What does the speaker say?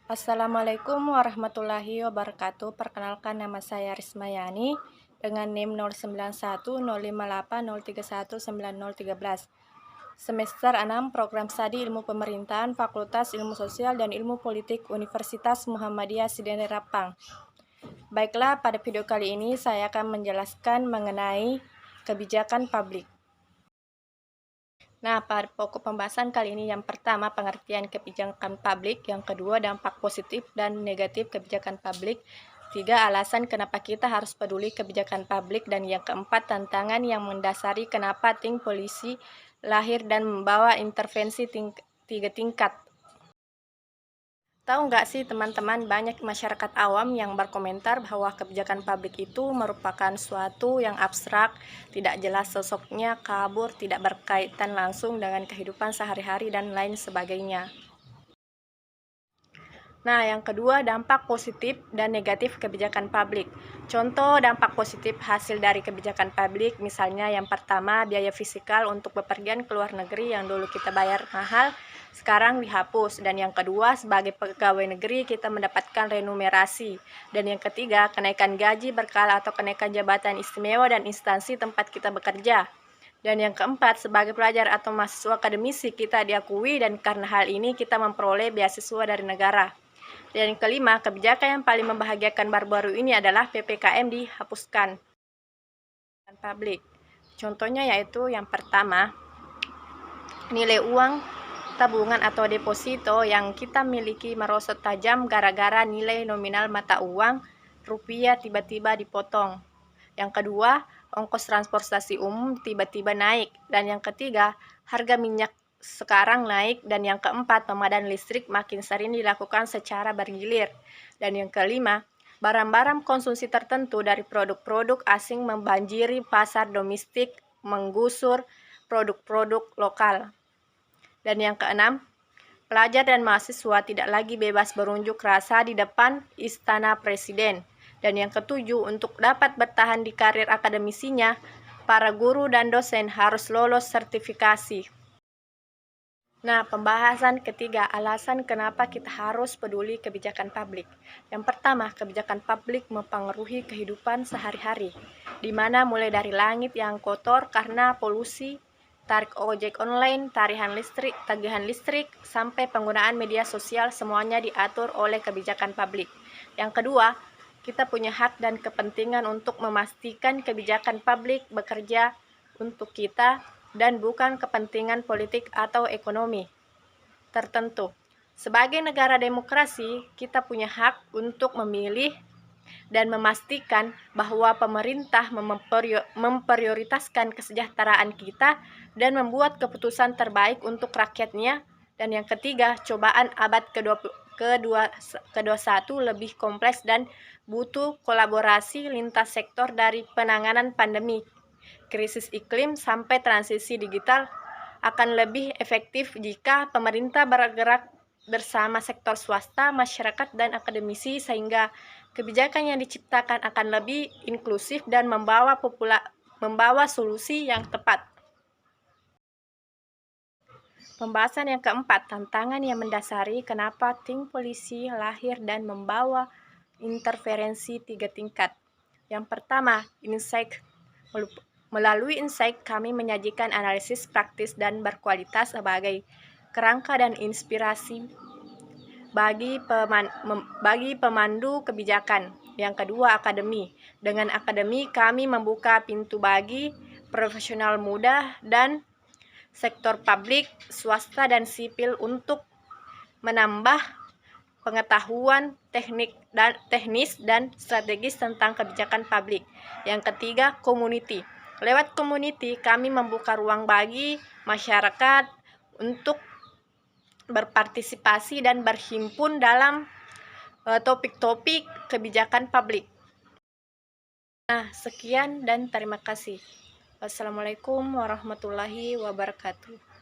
Assalamualaikum warahmatullahi wabarakatuh. Perkenalkan, nama saya Rismayani dengan NIM 09105803190013. Semester 6 Program Studi Ilmu Pemerintahan Fakultas Ilmu Sosial dan Ilmu Politik Universitas Muhammadiyah Sidene Rapang. Baiklah, pada video kali ini saya akan menjelaskan mengenai kebijakan publik. Nah, pada pokok pembahasan kali ini yang pertama pengertian kebijakan publik, yang kedua dampak positif dan negatif kebijakan publik, tiga alasan kenapa kita harus peduli kebijakan publik, dan yang keempat tantangan yang mendasari kenapa tim polisi lahir dan membawa intervensi tiga tingkat. Tahu nggak sih teman-teman, banyak masyarakat awam yang berkomentar bahwa kebijakan publik itu merupakan suatu yang abstrak, tidak jelas sosoknya, kabur, tidak berkaitan langsung dengan kehidupan sehari-hari, dan lain sebagainya. Nah, yang kedua, dampak positif dan negatif kebijakan publik. Contoh dampak positif hasil dari kebijakan publik, misalnya yang pertama, biaya fisikal untuk bepergian ke luar negeri yang dulu kita bayar mahal, sekarang dihapus. Dan yang kedua, sebagai pegawai negeri kita mendapatkan remunerasi. Dan yang ketiga, kenaikan gaji berkala atau kenaikan jabatan istimewa dan instansi tempat kita bekerja. Dan yang keempat, sebagai pelajar atau mahasiswa akademisi kita diakui, dan karena hal ini kita memperoleh beasiswa dari negara. Dan yang kelima, kebijakan yang paling membahagiakan baru-baru ini adalah PPKM dihapuskan. Publik. Contohnya yaitu yang pertama, nilai uang tabungan atau deposito yang kita miliki merosot tajam gara-gara nilai nominal mata uang rupiah tiba-tiba dipotong. Yang kedua, ongkos transportasi umum tiba-tiba naik. Dan yang ketiga, harga minyak sekarang naik. Dan yang keempat, pemadaman listrik makin sering dilakukan secara bergilir. Dan yang kelima, barang-barang konsumsi tertentu dari produk-produk asing membanjiri pasar domestik, menggusur produk-produk lokal. Dan yang keenam, pelajar dan mahasiswa tidak lagi bebas berunjuk rasa di depan Istana Presiden. Dan yang ketujuh, untuk dapat bertahan di karir akademisinya, para guru dan dosen harus lolos sertifikasi. Nah, pembahasan ketiga, alasan kenapa kita harus peduli kebijakan publik. Yang pertama, kebijakan publik mempengaruhi kehidupan sehari-hari, di mana mulai dari langit yang kotor karena polusi, tarik ojek online, tagihan listrik, sampai penggunaan media sosial, semuanya diatur oleh kebijakan publik. Yang kedua, kita punya hak dan kepentingan untuk memastikan kebijakan publik bekerja untuk kita dan bukan kepentingan politik atau ekonomi tertentu. Sebagai negara demokrasi, kita punya hak untuk memilih dan memastikan bahwa pemerintah memprioritaskan kesejahteraan kita dan membuat keputusan terbaik untuk rakyatnya. Dan yang ketiga, cobaan abad ke-21 lebih kompleks dan butuh kolaborasi lintas sektor, dari penanganan pandemi, krisis iklim, sampai transisi digital, akan lebih efektif jika pemerintah bergerak bersama sektor swasta, masyarakat, dan akademisi, sehingga kebijakan yang diciptakan akan lebih inklusif dan membawa solusi yang tepat. Pembahasan yang keempat, tantangan yang mendasari kenapa tim polisi lahir dan membawa interferensi tiga tingkat. Yang pertama, insight. Melalui insight, kami menyajikan analisis praktis dan berkualitas sebagai kerangka dan inspirasi bagi pemandu kebijakan. Yang kedua, akademi. Dengan akademi, kami membuka pintu bagi profesional muda dan sektor publik, swasta, dan sipil untuk menambah pengetahuan teknis dan strategis tentang kebijakan publik. Yang ketiga, community. Lewat community, kami membuka ruang bagi masyarakat untuk berpartisipasi dan berhimpun dalam topik-topik kebijakan publik. Nah, sekian dan terima kasih. Wassalamualaikum warahmatullahi wabarakatuh.